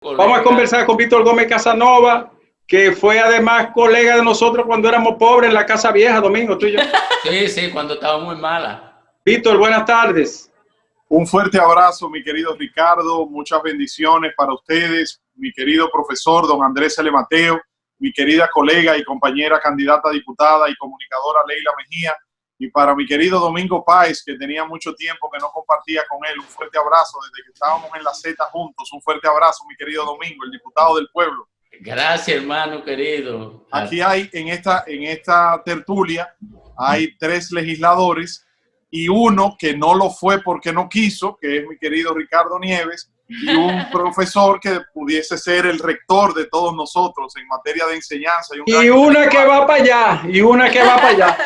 Vamos a conversar con Víctor Gómez Casanova, que fue además colega de nosotros cuando éramos pobres en la Casa Vieja, Domingo, tú y yo. Sí, cuando estaba muy mala. Víctor, buenas tardes. Un fuerte abrazo, mi querido Ricardo, muchas bendiciones para ustedes, mi querido profesor don Andrés L. Mateo, mi querida colega y compañera candidata a diputada y comunicadora Leila Mejía, y para mi querido Domingo Páez, que tenía mucho tiempo que no compartía con él, un fuerte abrazo desde que estábamos en la Z juntos, un fuerte abrazo, mi querido Domingo, el diputado del pueblo. Gracias, hermano querido. Aquí hay, en esta tertulia, hay 3 legisladores y uno que no lo fue porque no quiso, que es mi querido Ricardo Nieves, y un profesor que pudiese ser el rector de todos nosotros en materia de enseñanza. Y una que va para allá, y una que va para allá.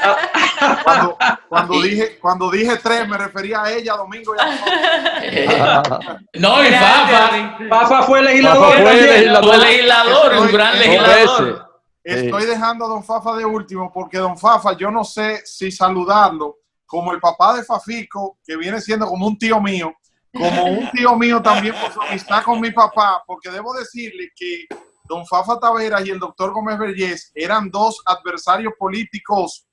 Cuando dije 3 me refería a ella, Domingo y a nosotros. No, y Fafa. Fafa fue legislador. Fue legislador, un gran legislador. Estoy dejando a don Fafa de último porque don Fafa, yo no sé si saludarlo como el papá de Fafico, que viene siendo como un tío mío, como un tío mío también por su amistad con mi papá, porque debo decirle que don Fafa Taveras y el doctor Gómez Vergés eran 2 adversarios políticos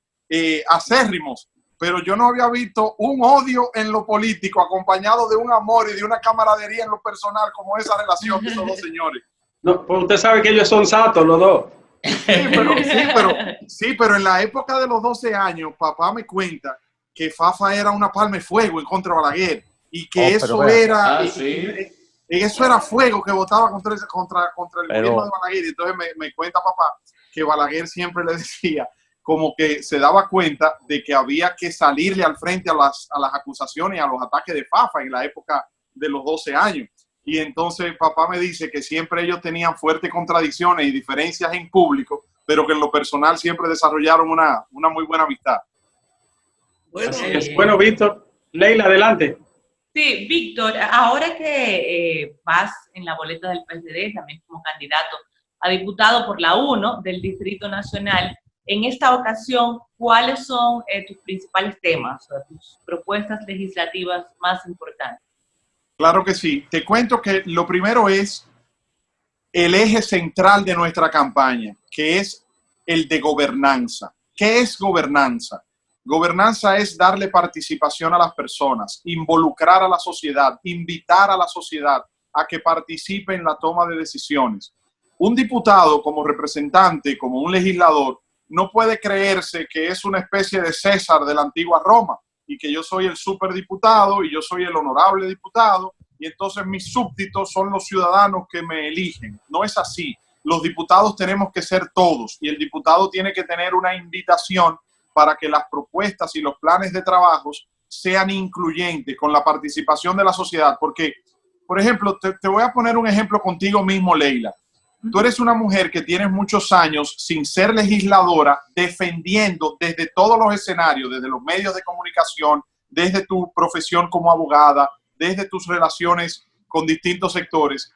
acérrimos, pero yo no había visto un odio en lo político acompañado de un amor y de una camaradería en lo personal como esa relación de esos 2 señores. No, pues usted sabe que ellos son satos los 2. Sí, pero en la época de los 12 años, papá me cuenta que Fafa era una palma de fuego en contra de Balaguer y que eso era fuego que votaba contra el gobierno de Balaguer. Entonces me cuenta papá que Balaguer siempre le decía como que se daba cuenta de que había que salirle al frente a las acusaciones y a los ataques de Fafa en la época de los 12 años. Y entonces papá me dice que siempre ellos tenían fuertes contradicciones y diferencias en público, pero que en lo personal siempre desarrollaron una muy buena amistad. Bueno, Víctor, Leila, adelante. Sí, Víctor, ahora que vas en la boleta del PSD, también como candidato a diputado por la 1 del Distrito Nacional, en esta ocasión, ¿cuáles son tus principales temas o tus propuestas legislativas más importantes? Claro que sí. Te cuento que lo primero es el eje central de nuestra campaña, que es el de gobernanza. ¿Qué es gobernanza? Gobernanza es darle participación a las personas, involucrar a la sociedad, invitar a la sociedad a que participe en la toma de decisiones. Un diputado como representante, como un legislador, no puede creerse que es una especie de César de la antigua Roma y que yo soy el superdiputado y yo soy el honorable diputado y entonces mis súbditos son los ciudadanos que me eligen. No es así. Los diputados tenemos que ser todos y el diputado tiene que tener una invitación para que las propuestas y los planes de trabajos sean incluyentes con la participación de la sociedad. Porque, por ejemplo, te voy a poner un ejemplo contigo mismo, Leila. Tú eres una mujer que tienes muchos años sin ser legisladora, defendiendo desde todos los escenarios, desde los medios de comunicación, desde tu profesión como abogada, desde tus relaciones con distintos sectores,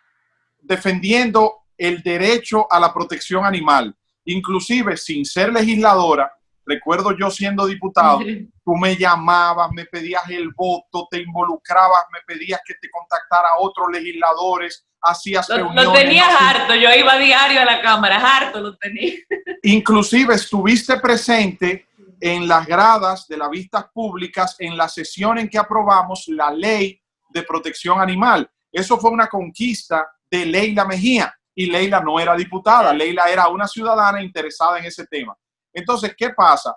defendiendo el derecho a la protección animal. Inclusive, sin ser legisladora, recuerdo yo siendo diputado, tú me llamabas, me pedías el voto, te involucrabas, me pedías que te contactara a otros legisladores, hacías reuniones. Lo tenías harto, yo iba a diario a la Cámara, harto lo tenía. Inclusive estuviste presente en las gradas de las vistas públicas en la sesión en que aprobamos la ley de protección animal. Eso fue una conquista de Leila Mejía y Leila no era diputada, Leila era una ciudadana interesada en ese tema. Entonces, ¿qué pasa?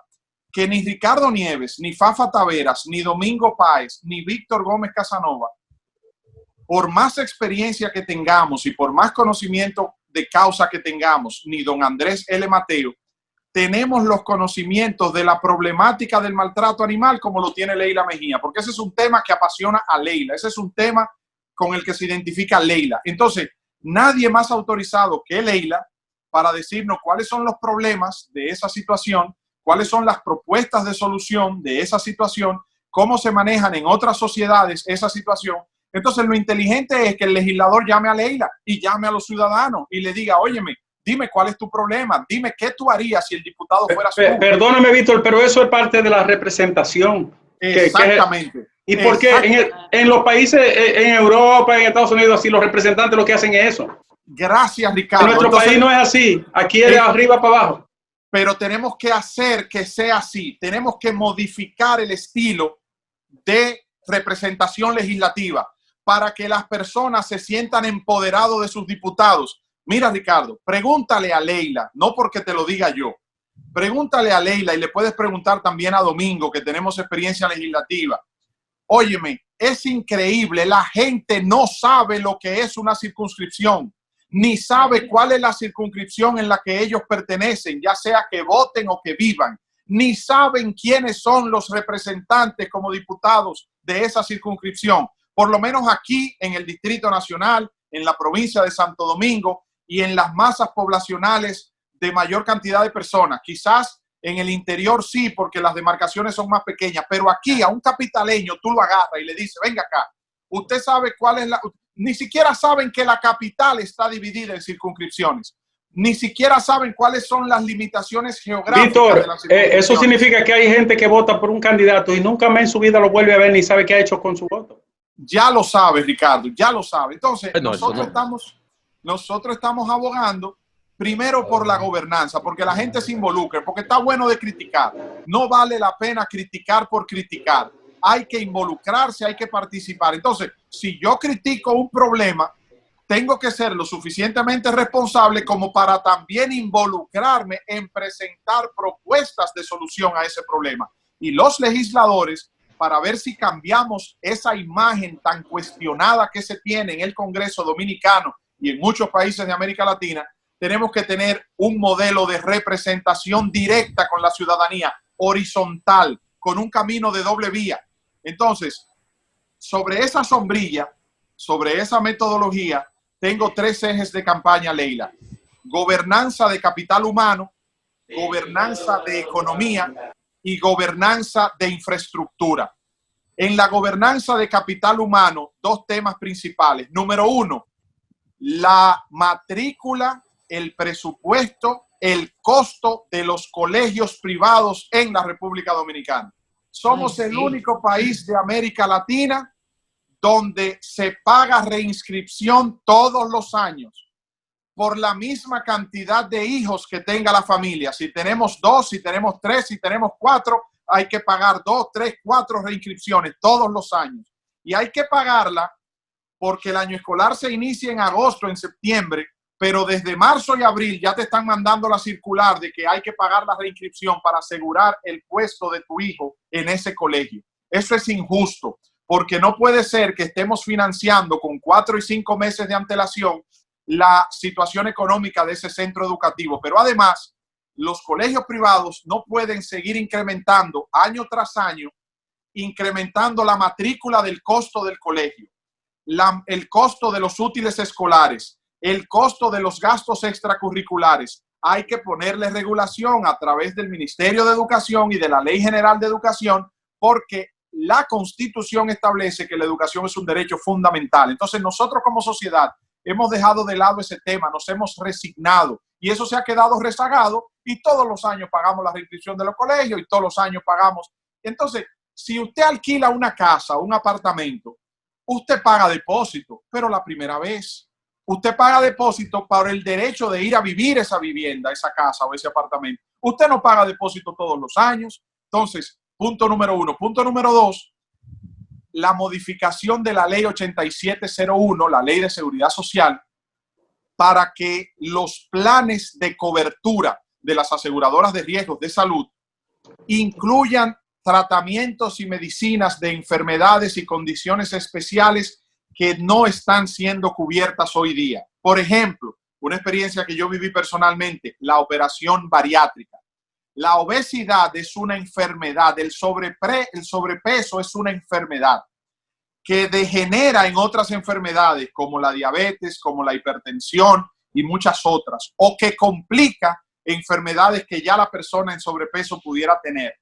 Que ni Ricardo Nieves, ni Fafa Taveras, ni Domingo Páez, ni Víctor Gómez Casanova, por más experiencia que tengamos y por más conocimiento de causa que tengamos, ni don Andrés L. Mateo, tenemos los conocimientos de la problemática del maltrato animal como lo tiene Leila Mejía, porque ese es un tema que apasiona a Leila, ese es un tema con el que se identifica Leila. Entonces, nadie más autorizado que Leila para decirnos cuáles son los problemas de esa situación, cuáles son las propuestas de solución de esa situación, cómo se manejan en otras sociedades esa situación. Entonces, lo inteligente es que el legislador llame a Leila y llame a los ciudadanos y le diga, óyeme, dime cuál es tu problema, dime qué tú harías si el diputado fuera tú. Perdóname, Víctor, pero eso es parte de la representación. Exactamente. ¿Y por qué en los países, en Europa, en Estados Unidos, así los representantes lo que hacen es eso? Gracias, Ricardo. En nuestro país no es así. Aquí es de arriba para abajo. Pero tenemos que hacer que sea así. Tenemos que modificar el estilo de representación legislativa para que las personas se sientan empoderados de sus diputados. Mira, Ricardo, pregúntale a Leila, no porque te lo diga yo. Pregúntale a Leila y le puedes preguntar también a Domingo, que tenemos experiencia legislativa. Óyeme, es increíble. La gente no sabe lo que es una circunscripción, ni sabe cuál es la circunscripción en la que ellos pertenecen, ya sea que voten o que vivan, ni saben quiénes son los representantes como diputados de esa circunscripción. Por lo menos aquí en el Distrito Nacional, en la provincia de Santo Domingo y en las masas poblacionales de mayor cantidad de personas. Quizás en el interior sí, porque las demarcaciones son más pequeñas, pero aquí a un capitaleño tú lo agarras y le dices, venga acá, usted sabe cuál es la... Ni siquiera saben que la capital está dividida en circunscripciones. Ni siquiera saben cuáles son las limitaciones geográficas. Víctor, de las circunscripciones. eso significa que hay gente que vota por un candidato y nunca más en su vida lo vuelve a ver ni sabe qué ha hecho con su voto. Ya lo sabe, Ricardo, ya lo sabe. Entonces, No, nosotros estamos abogando primero por la gobernanza, porque la gente se involucre, porque está bueno de criticar. No vale la pena criticar por criticar. Hay que involucrarse, hay que participar. Entonces, si yo critico un problema, tengo que ser lo suficientemente responsable como para también involucrarme en presentar propuestas de solución a ese problema. Y los legisladores, para ver si cambiamos esa imagen tan cuestionada que se tiene en el Congreso Dominicano y en muchos países de América Latina, tenemos que tener un modelo de representación directa con la ciudadanía, horizontal, con un camino de doble vía. Entonces, sobre esa sombrilla, sobre esa metodología, tengo 3 ejes de campaña, Leila. Gobernanza de capital humano, gobernanza de economía y gobernanza de infraestructura. En la gobernanza de capital humano, 2 temas principales. Número 1, la matrícula, el presupuesto, el costo de los colegios privados en la República Dominicana. Somos el único país de América Latina donde se paga reinscripción todos los años por la misma cantidad de hijos que tenga la familia. Si tenemos 2, si tenemos 3, si tenemos 4, hay que pagar 2, 3, 4 reinscripciones todos los años. Y hay que pagarla porque el año escolar se inicia en agosto, en septiembre, pero desde marzo y abril ya te están mandando la circular de que hay que pagar la reinscripción para asegurar el puesto de tu hijo en ese colegio. Eso es injusto, porque no puede ser que estemos financiando con 4 y 5 meses de antelación la situación económica de ese centro educativo. Pero además, los colegios privados no pueden seguir incrementando año tras año, incrementando la matrícula del costo del colegio, el costo de los útiles escolares, el costo de los gastos extracurriculares. Hay que ponerle regulación a través del Ministerio de Educación y de la Ley General de Educación, porque la Constitución establece que la educación es un derecho fundamental. Entonces, nosotros como sociedad hemos dejado de lado ese tema, nos hemos resignado y eso se ha quedado rezagado y todos los años pagamos la reinscripción de los colegios y todos los años pagamos. Entonces, si usted alquila una casa o un apartamento, usted paga depósito, pero la primera vez. Usted paga depósito para el derecho de ir a vivir esa vivienda, esa casa o ese apartamento. Usted no paga depósito todos los años. Entonces, punto número 1. Punto número 2, la modificación de la ley 8701, la ley de seguridad social, para que los planes de cobertura de las aseguradoras de riesgos de salud incluyan tratamientos y medicinas de enfermedades y condiciones especiales que no están siendo cubiertas hoy día. Por ejemplo, una experiencia que yo viví personalmente, la operación bariátrica. La obesidad es una enfermedad, el sobrepeso es una enfermedad que degenera en otras enfermedades como la diabetes, como la hipertensión y muchas otras, o que complica enfermedades que ya la persona en sobrepeso pudiera tener.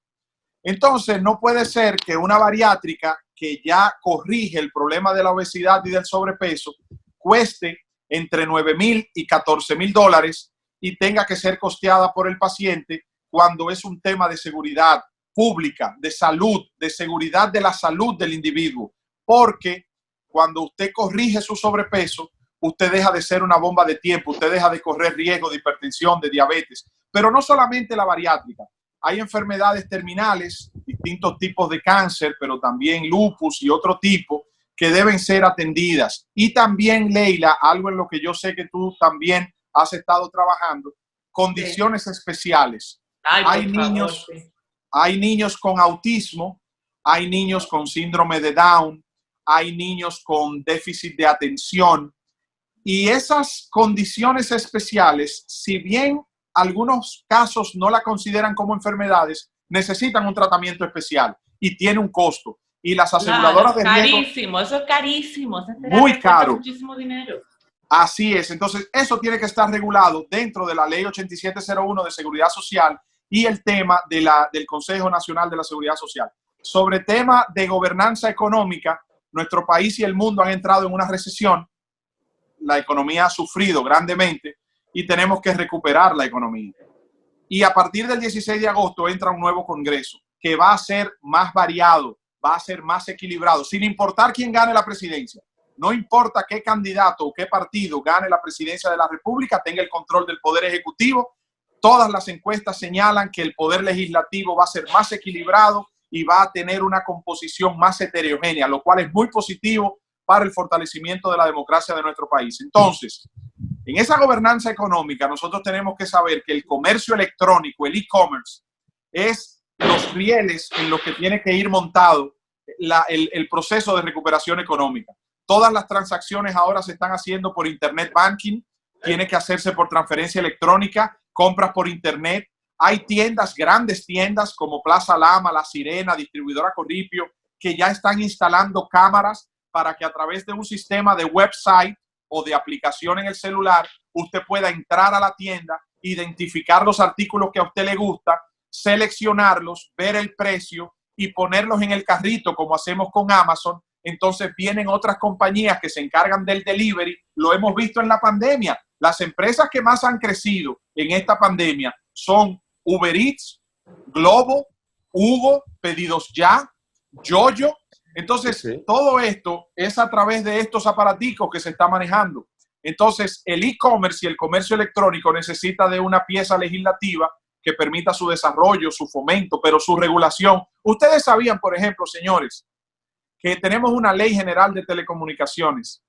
Entonces, no puede ser que una bariátrica que ya corrige el problema de la obesidad y del sobrepeso cueste entre $9,000 y $14,000 y tenga que ser costeada por el paciente cuando es un tema de seguridad pública, de salud, de seguridad de la salud del individuo, porque cuando usted corrige su sobrepeso, usted deja de ser una bomba de tiempo, usted deja de correr riesgo de hipertensión, de diabetes, pero no solamente la bariátrica. Hay enfermedades terminales, distintos tipos de cáncer, pero también lupus y otro tipo que deben ser atendidas. Y también, Leila, algo en lo que yo sé que tú también has estado trabajando, condiciones especiales. Hay niños con autismo, hay niños con síndrome de Down, hay niños con déficit de atención. Y esas condiciones especiales, si bien algunos casos no la consideran como enfermedades, necesitan un tratamiento especial y tiene un costo. Y las aseguradoras de riesgo... Carísimo, eso es carísimo. Muy caro. Muchísimo dinero. Así es. Entonces, eso tiene que estar regulado dentro de la Ley 8701 de Seguridad Social y el tema del Consejo Nacional de la Seguridad Social. Sobre tema de gobernanza económica, nuestro país y el mundo han entrado en una recesión. La economía ha sufrido grandemente y tenemos que recuperar la economía. Y a partir del 16 de agosto entra un nuevo Congreso que va a ser más variado, va a ser más equilibrado, sin importar quién gane la presidencia. No importa qué candidato o qué partido gane la presidencia de la República, tenga el control del Poder Ejecutivo. Todas las encuestas señalan que el Poder Legislativo va a ser más equilibrado y va a tener una composición más heterogénea, lo cual es muy positivo para el fortalecimiento de la democracia de nuestro país. Entonces, en esa gobernanza económica, nosotros tenemos que saber que el comercio electrónico, el e-commerce, es los rieles en los que tiene que ir montado el proceso de recuperación económica. Todas las transacciones ahora se están haciendo por Internet Banking, tiene que hacerse por transferencia electrónica, compras por Internet. Hay tiendas, grandes tiendas como Plaza Lama, La Sirena, Distribuidora Corripio, que ya están instalando cámaras para que a través de un sistema de website o de aplicación en el celular, usted pueda entrar a la tienda, identificar los artículos que a usted le gusta, seleccionarlos, ver el precio y ponerlos en el carrito como hacemos con Amazon. Entonces vienen otras compañías que se encargan del delivery. Lo hemos visto en la pandemia. Las empresas que más han crecido en esta pandemia son Uber Eats, Globo, Hugo, Pedidos Ya, Yoyo. Entonces, todo esto es a través de estos aparaticos que se está manejando. Entonces, el e-commerce y el comercio electrónico necesita de una pieza legislativa que permita su desarrollo, su fomento, pero su regulación. Ustedes sabían, por ejemplo, señores, que tenemos una ley general de telecomunicaciones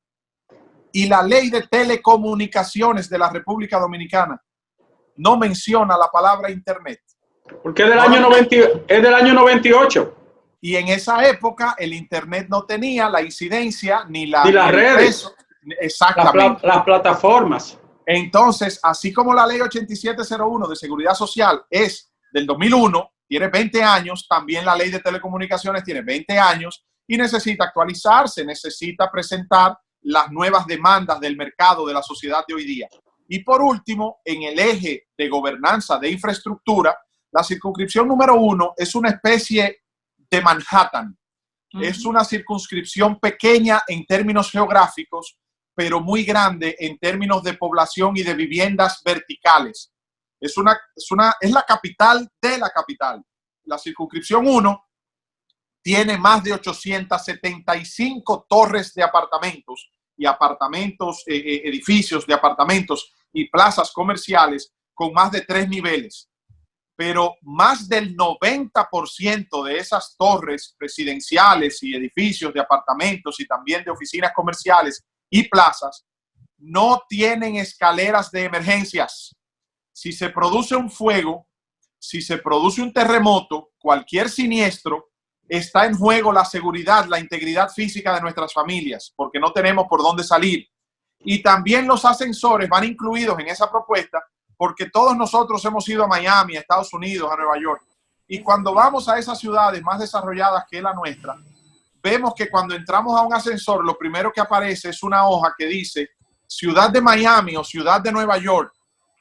y la ley de telecomunicaciones de la República Dominicana no menciona la palabra Internet. Porque es del año 98. Y en esa época el Internet no tenía la incidencia ni las redes. Exactamente. Las plataformas. Entonces, así como la ley 8701 de Seguridad Social es del 2001, tiene 20 años, también la ley de telecomunicaciones tiene 20 años y necesita actualizarse, necesita presentar las nuevas demandas del mercado, de la sociedad de hoy día. Y por último, en el eje de gobernanza de infraestructura, la circunscripción número 1 es una especie de Manhattan. Es una circunscripción pequeña en términos geográficos, pero muy grande en términos de población y de viviendas verticales. Es la capital de la capital. La circunscripción 1 tiene más de 875 torres de apartamentos y edificios de apartamentos y plazas comerciales con más de 3 niveles. Pero más del 90% de esas torres residenciales y edificios de apartamentos y también de oficinas comerciales y plazas no tienen escaleras de emergencias. Si se produce un fuego, si se produce un terremoto, cualquier siniestro, está en juego la seguridad, la integridad física de nuestras familias, porque no tenemos por dónde salir. Y también los ascensores van incluidos en esa propuesta, porque todos nosotros hemos ido a Miami, a Estados Unidos, a Nueva York. Y cuando vamos a esas ciudades más desarrolladas que la nuestra, vemos que cuando entramos a un ascensor, lo primero que aparece es una hoja que dice Ciudad de Miami o Ciudad de Nueva York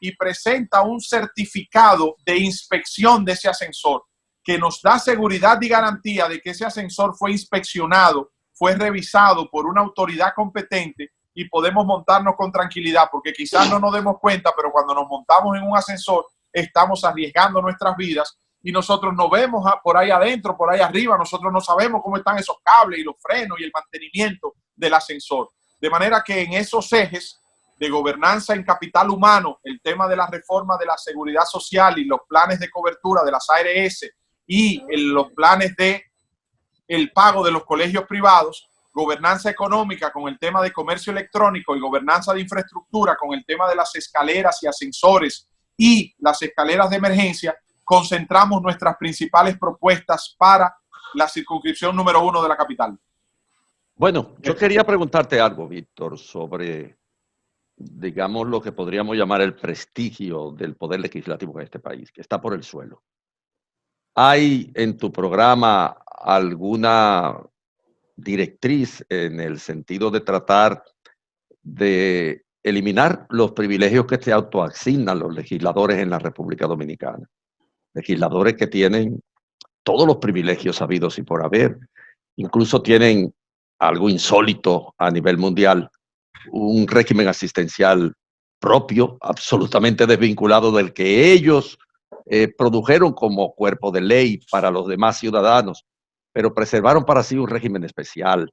y presenta un certificado de inspección de ese ascensor que nos da seguridad y garantía de que ese ascensor fue inspeccionado, fue revisado por una autoridad competente y podemos montarnos con tranquilidad, porque quizás no nos demos cuenta, pero cuando nos montamos en un ascensor estamos arriesgando nuestras vidas y nosotros no vemos por ahí adentro, por ahí arriba, nosotros no sabemos cómo están esos cables y los frenos y el mantenimiento del ascensor. De manera que en esos ejes de gobernanza en capital humano, el tema de la reforma de la seguridad social y los planes de cobertura de las ARS y los planes de el pago de los colegios privados, gobernanza económica con el tema de comercio electrónico y gobernanza de infraestructura con el tema de las escaleras y ascensores y las escaleras de emergencia, concentramos nuestras principales propuestas para la circunscripción número 1 de la capital. Bueno, yo quería preguntarte algo, Víctor, sobre, digamos, lo que podríamos llamar el prestigio del poder legislativo en este país, que está por el suelo. ¿Hay en tu programa alguna directriz en el sentido de tratar de eliminar los privilegios que se autoasignan los legisladores en la República Dominicana? Legisladores que tienen todos los privilegios habidos y por haber, incluso tienen algo insólito a nivel mundial, un régimen asistencial propio, absolutamente desvinculado del que ellos produjeron como cuerpo de ley para los demás ciudadanos, pero preservaron para sí un régimen especial,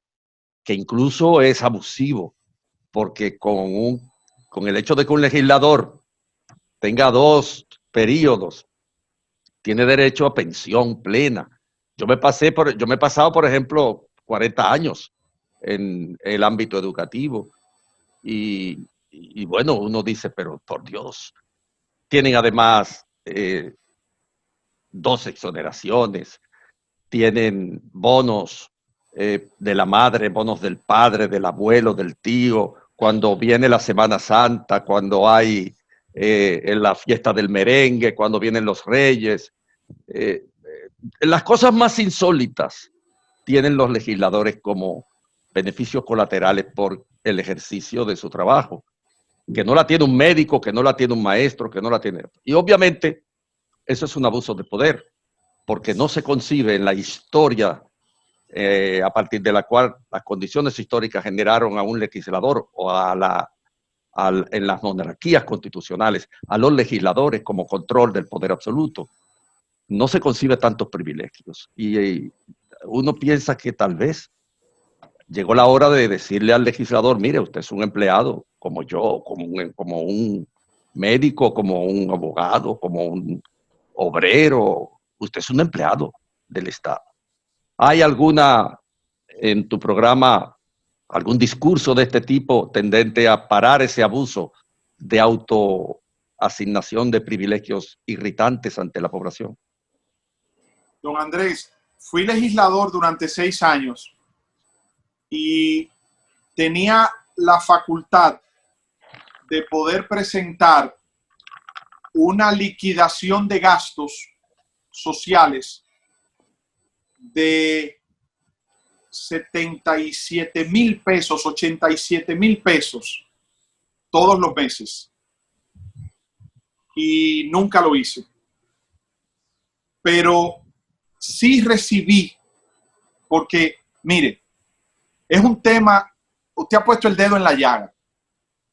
que incluso es abusivo, porque con el hecho de que un legislador tenga 2 periodos, tiene derecho a pensión plena. Yo me he pasado, por ejemplo, 40 años en el ámbito educativo y bueno, uno dice, pero por Dios, tienen además 2 exoneraciones, tienen bonos de la madre, bonos del padre, del abuelo, del tío, cuando viene la Semana Santa, cuando hay en la fiesta del merengue, cuando vienen los reyes. Las cosas más insólitas tienen los legisladores como beneficios colaterales por el ejercicio de su trabajo, que no la tiene un médico, que no la tiene un maestro, que no la tiene. Y obviamente eso es un abuso de poder, porque no se concibe en la historia a partir de la cual las condiciones históricas generaron a un legislador o en las monarquías constitucionales, a los legisladores como control del poder absoluto. No se concibe tantos privilegios. Y uno piensa que tal vez llegó la hora de decirle al legislador, mire, usted es un empleado como yo, como un médico, como un abogado, como un obrero. Usted es un empleado del Estado. ¿Hay en tu programa algún discurso de este tipo tendente a parar ese abuso de autoasignación de privilegios irritantes ante la población? Don Andrés, fui legislador durante 6 años y tenía la facultad de poder presentar una liquidación de gastos sociales de 77,000 pesos, 87,000 pesos todos los meses. Y nunca lo hice. Pero sí recibí, porque, mire, es un tema, usted ha puesto el dedo en la llaga.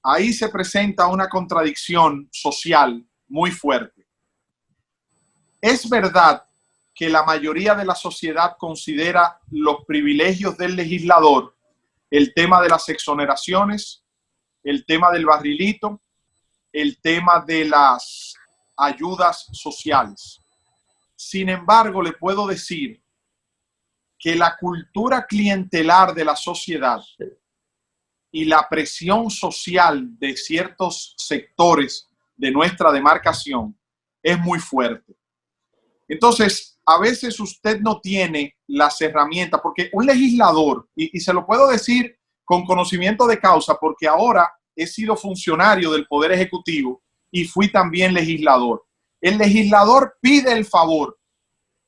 Ahí se presenta una contradicción social muy fuerte. Es verdad que la mayoría de la sociedad considera los privilegios del legislador, el tema de las exoneraciones, el tema del barrilito, el tema de las ayudas sociales. Sin embargo, le puedo decir que la cultura clientelar de la sociedad y la presión social de ciertos sectores de nuestra demarcación es muy fuerte. Entonces, a veces usted no tiene las herramientas, porque un legislador, y se lo puedo decir con conocimiento de causa, porque ahora he sido funcionario del Poder Ejecutivo y fui también legislador. El legislador pide el favor,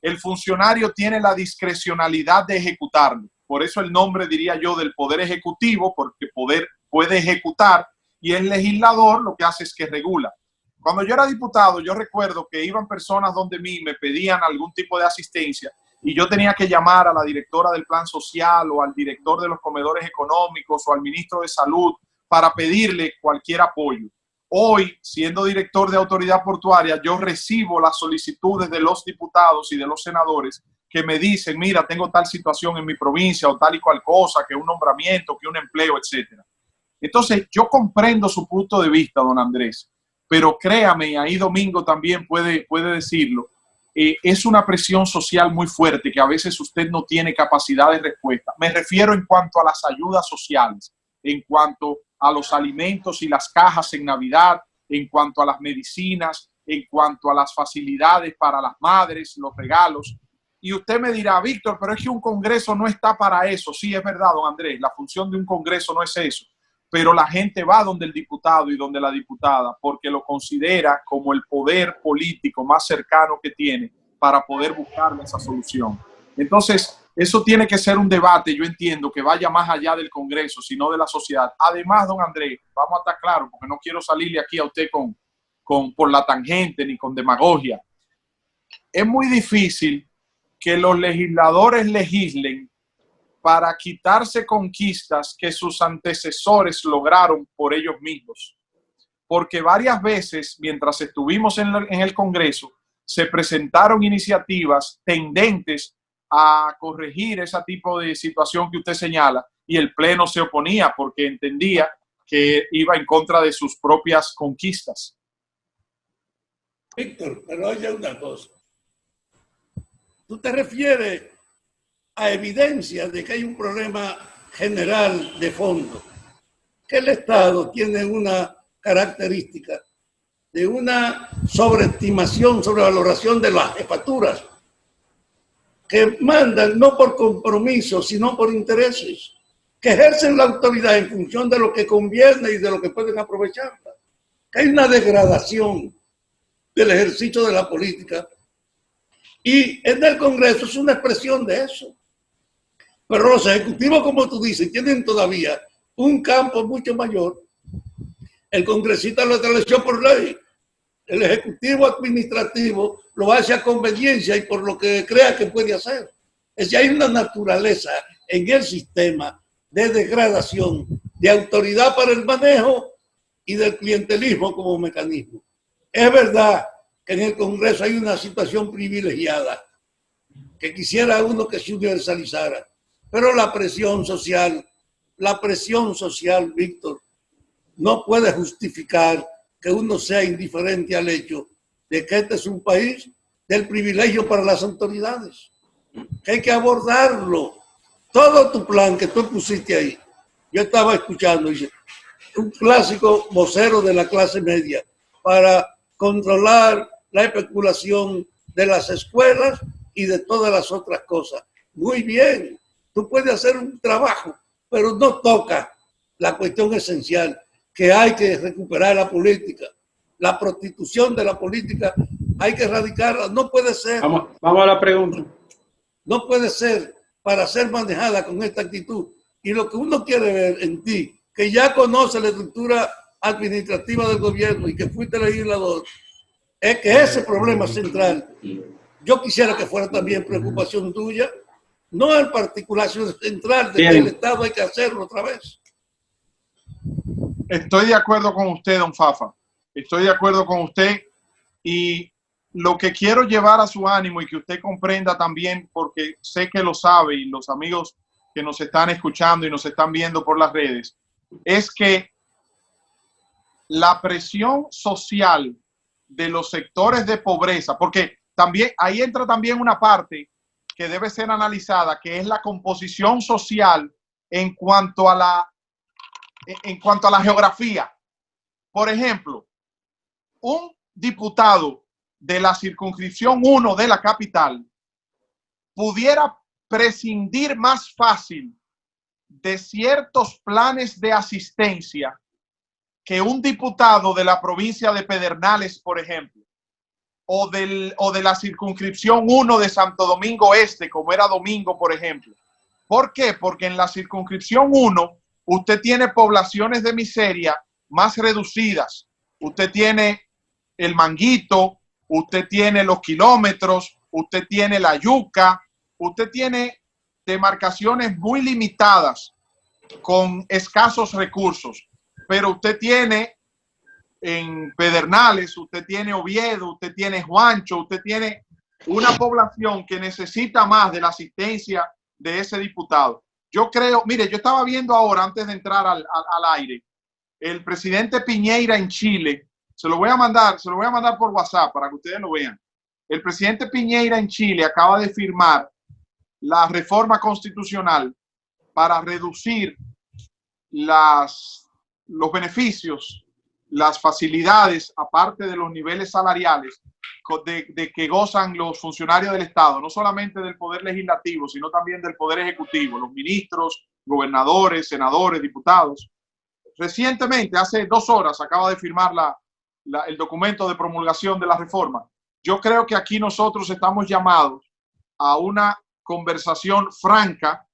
el funcionario tiene la discrecionalidad de ejecutarlo. Por eso el nombre, diría yo, del Poder Ejecutivo, porque puede ejecutar, y el legislador lo que hace es que regula. Cuando yo era diputado, yo recuerdo que iban personas donde mí, me pedían algún tipo de asistencia y yo tenía que llamar a la directora del Plan Social o al director de los comedores económicos o al ministro de Salud para pedirle cualquier apoyo. hoy, siendo director de autoridad portuaria, yo recibo las solicitudes de los diputados y de los senadores que me dicen, mira, tengo tal situación en mi provincia o tal y cual cosa, que un nombramiento, que un empleo, etcétera. Entonces, yo comprendo su punto de vista, don Andrés, pero créame, y ahí Domingo también puede decirlo, es una presión social muy fuerte que a veces usted no tiene capacidad de respuesta. Me refiero en cuanto a las ayudas sociales, en cuanto a los alimentos y las cajas en Navidad, en cuanto a las medicinas, en cuanto a las facilidades para las madres, los regalos. Y usted me dirá, Víctor, pero es que un congreso no está para eso. Sí, es verdad, don Andrés, la función de un congreso no es eso. Pero la gente va donde el diputado y donde la diputada porque lo considera como el poder político más cercano que tiene para poder buscarle esa solución. Entonces, eso tiene que ser un debate, yo entiendo, que vaya más allá del Congreso, sino de la sociedad. Además, don Andrés, vamos a estar claros, porque no quiero salirle aquí a usted por la tangente ni con demagogia. Es muy difícil que los legisladores legislen para quitarse conquistas que sus antecesores lograron por ellos mismos. Porque varias veces, mientras estuvimos en el Congreso, se presentaron iniciativas tendentes a corregir ese tipo de situación que usted señala y el Pleno se oponía porque entendía que iba en contra de sus propias conquistas. Víctor, pero oye una cosa. Tú te refieres a evidencia de que hay un problema general de fondo, que el Estado tiene una característica de una sobreestimación, sobrevaloración de las jefaturas, que mandan no por compromiso, sino por intereses, que ejercen la autoridad en función de lo que conviene y de lo que pueden aprovecharla. Que hay una degradación del ejercicio de la política y en el Congreso es una expresión de eso. Pero los ejecutivos, como tú dices, tienen todavía un campo mucho mayor. El congresista lo estableció por ley. El ejecutivo administrativo lo hace a conveniencia y por lo que crea que puede hacer. Es decir, hay una naturaleza en el sistema de degradación, de autoridad para el manejo y del clientelismo como mecanismo. Es verdad que en el Congreso hay una situación privilegiada, que quisiera uno que se universalizara, pero la presión social, Víctor, no puede justificar que uno sea indiferente al hecho de que este es un país del privilegio para las autoridades, que hay que abordarlo. Todo tu plan que tú pusiste ahí, yo estaba escuchando, dice, un clásico vocero de la clase media para controlar la especulación de las escuelas y de todas las otras cosas. Muy bien, tú puedes hacer un trabajo, pero no toca la cuestión esencial, que hay que recuperar la política. La prostitución de la política hay que erradicarla. No puede ser. Vamos a la pregunta. No puede ser para ser manejada con esta actitud. Y lo que uno quiere ver en ti, que ya conoce la estructura administrativa del gobierno y que fuiste legislador, es que ese problema central, yo quisiera que fuera también preocupación tuya, no en particular, sino central, de que el Estado hay que hacerlo otra vez. Estoy de acuerdo con usted, don Fafa. Estoy de acuerdo con usted y lo que quiero llevar a su ánimo y que usted comprenda también, porque sé que lo sabe y los amigos que nos están escuchando y nos están viendo por las redes, es que la presión social de los sectores de pobreza, porque también ahí entra también una parte que debe ser analizada, que es la composición social en cuanto a la geografía. Por ejemplo, un diputado de la circunscripción 1 de la capital pudiera prescindir más fácil de ciertos planes de asistencia que un diputado de la provincia de Pedernales, por ejemplo, o de la circunscripción 1 de Santo Domingo Este, como era Domingo, por ejemplo. ¿Por qué? Porque en la circunscripción 1 usted tiene poblaciones de miseria más reducidas. Usted tiene el Manguito, usted tiene los Kilómetros, usted tiene la Yuca, usted tiene demarcaciones muy limitadas con escasos recursos, pero usted tiene en Pedernales, usted tiene Oviedo, usted tiene Juancho, usted tiene una población que necesita más de la asistencia de ese diputado. Yo creo, mire, yo estaba viendo ahora, antes de entrar al aire, el presidente Piñera en Chile, se lo voy a mandar por WhatsApp para que ustedes lo vean. El presidente Piñera en Chile acaba de firmar la reforma constitucional para reducir los beneficios, las facilidades, aparte de los niveles salariales de que gozan los funcionarios del Estado, no solamente del Poder Legislativo, sino también del Poder Ejecutivo, los ministros, gobernadores, senadores, diputados. Recientemente, hace 2 horas, acaba de firmar el documento de promulgación de la reforma. Yo creo que aquí nosotros estamos llamados a una conversación franca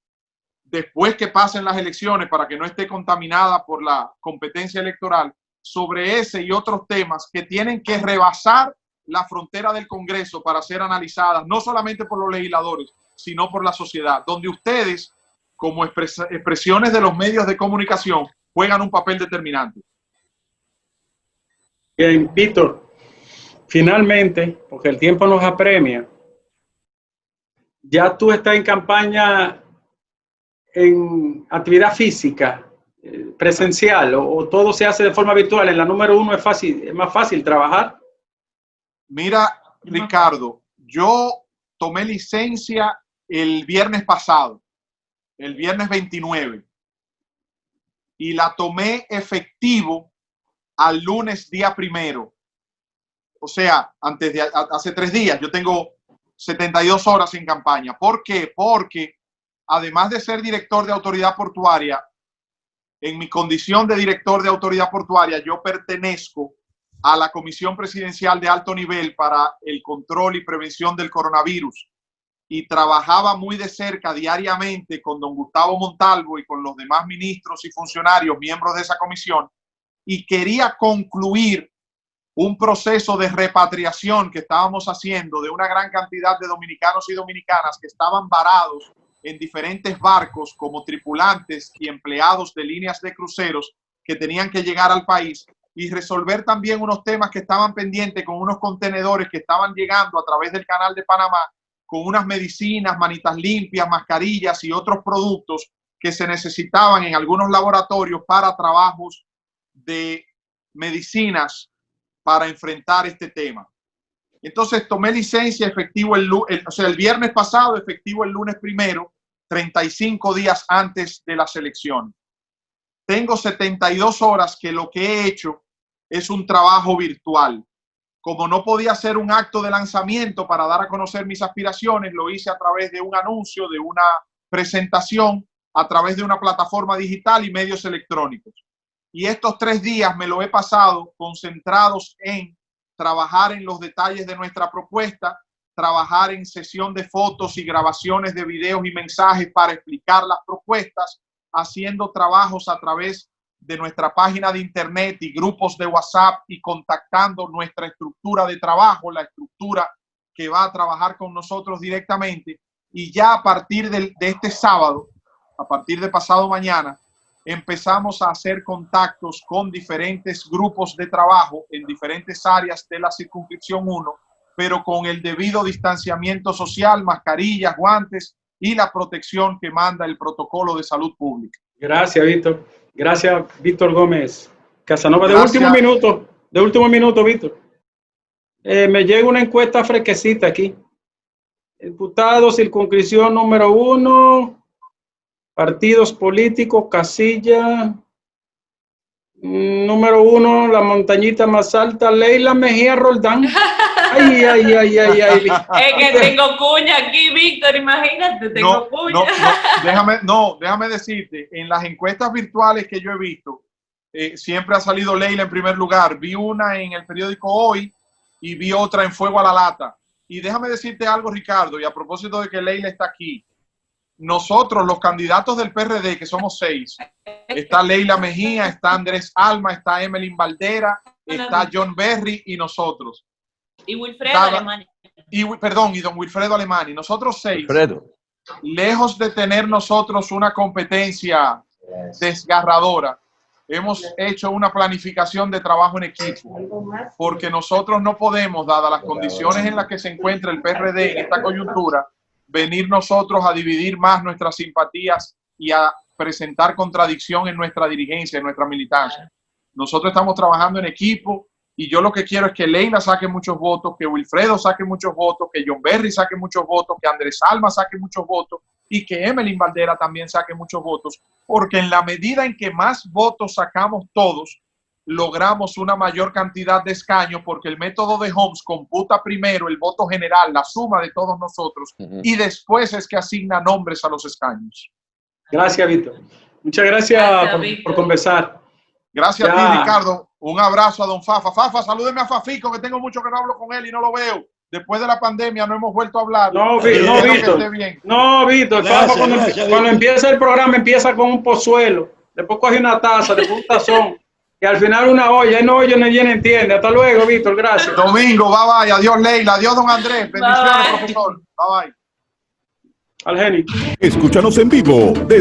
después que pasen las elecciones, para que no esté contaminada por la competencia electoral, sobre ese y otros temas que tienen que rebasar la frontera del Congreso para ser analizadas, no solamente por los legisladores, sino por la sociedad, donde ustedes, como expresiones de los medios de comunicación, juegan un papel determinante. Bien, Víctor, finalmente, porque el tiempo nos apremia, ya tú estás en campaña en actividad física, presencial, o todo se hace de forma virtual. En la número 1 es más fácil trabajar. Mira, Ricardo, yo tomé licencia el viernes pasado, el viernes 29, y la tomé efectivo al lunes día 1. O sea, hace 3 días. Yo tengo 72 horas en campaña. ¿Por qué? Porque además de ser director de autoridad portuaria, en mi condición de director de autoridad portuaria, yo pertenezco a la Comisión Presidencial de Alto Nivel para el Control y Prevención del Coronavirus, y trabajaba muy de cerca diariamente con don Gustavo Montalvo y con los demás ministros y funcionarios, miembros de esa comisión, y quería concluir un proceso de repatriación que estábamos haciendo de una gran cantidad de dominicanos y dominicanas que estaban varados en diferentes barcos como tripulantes y empleados de líneas de cruceros que tenían que llegar al país, y resolver también unos temas que estaban pendientes con unos contenedores que estaban llegando a través del Canal de Panamá con unas medicinas, manitas limpias, mascarillas y otros productos que se necesitaban en algunos laboratorios para trabajos de medicinas para enfrentar este tema. Entonces tomé licencia efectivo el viernes pasado, efectivo el lunes 1, 35 días antes de las elecciones. Tengo 72 horas que lo que he hecho es un trabajo virtual. Como no podía hacer un acto de lanzamiento para dar a conocer mis aspiraciones, lo hice a través de un anuncio, de una presentación, a través de una plataforma digital y medios electrónicos. Y estos 3 días me lo he pasado concentrados en trabajar en los detalles de nuestra propuesta, trabajar en sesión de fotos y grabaciones de videos y mensajes para explicar las propuestas, haciendo trabajos a través de nuestra página de internet y grupos de WhatsApp, y contactando nuestra estructura de trabajo, la estructura que va a trabajar con nosotros directamente. Y ya a partir de este sábado, a partir de pasado mañana, empezamos a hacer contactos con diferentes grupos de trabajo en diferentes áreas de la circunscripción 1, pero con el debido distanciamiento social, mascarillas, guantes y la protección que manda el protocolo de salud pública. Gracias, Víctor. Gracias, Víctor Gómez Casanova. De último minuto, Víctor. Me llega una encuesta fresquecita aquí. Diputado, circunscripción número 1, partidos políticos, casilla número 1, la montañita más alta, Leila Mejía Roldán. Ay. Es que tengo cuña aquí, Víctor, imagínate, tengo cuña. Déjame decirte, en las encuestas virtuales que yo he visto, siempre ha salido Leila en primer lugar. Vi una en el periódico Hoy y vi otra en Fuego a la Lata. Y déjame decirte algo, Ricardo, y a propósito de que Leila está aquí. Nosotros, los candidatos del PRD, que somos 6, está Leila Mejía, está Andrés Alma, está Emelín Valdera, está John Berry y nosotros. Y Wilfredo Alemani. Y don Wilfredo Alemani. Nosotros 6, lejos de tener nosotros una competencia desgarradora, hemos hecho una planificación de trabajo en equipo, porque nosotros no podemos, dadas las condiciones en las que se encuentra el PRD en esta coyuntura, venir nosotros a dividir más nuestras simpatías y a presentar contradicción en nuestra dirigencia, en nuestra militancia. Nosotros estamos trabajando en equipo y yo lo que quiero es que Leila saque muchos votos, que Wilfredo saque muchos votos, que John Berry saque muchos votos, que Andrés Alma saque muchos votos y que Emelín Valdera también saque muchos votos, porque en la medida en que más votos sacamos todos, logramos una mayor cantidad de escaños, porque el método de Homs computa primero el voto general, la suma de todos nosotros, y después es que asigna nombres a los escaños. Gracias, Víctor. Muchas gracias por conversar. Gracias a ti, Ricardo. Un abrazo a don Fafa. Fafa, salúdeme a Fafico, que tengo mucho que no hablo con él y no lo veo. Después de la pandemia no hemos vuelto a hablar. No, Víctor. No, Víctor. Fafa, cuando empieza el programa, empieza con un pozuelo. Después coge una taza, después un tazón. Y al final una olla. Y no oye, ni entiende. Hasta luego, Víctor. Gracias. Domingo, bye bye. Adiós, Leila. Adiós, don Andrés. Bendiciones, profesor. Bye bye. Al genio. Escúchanos en vivo desde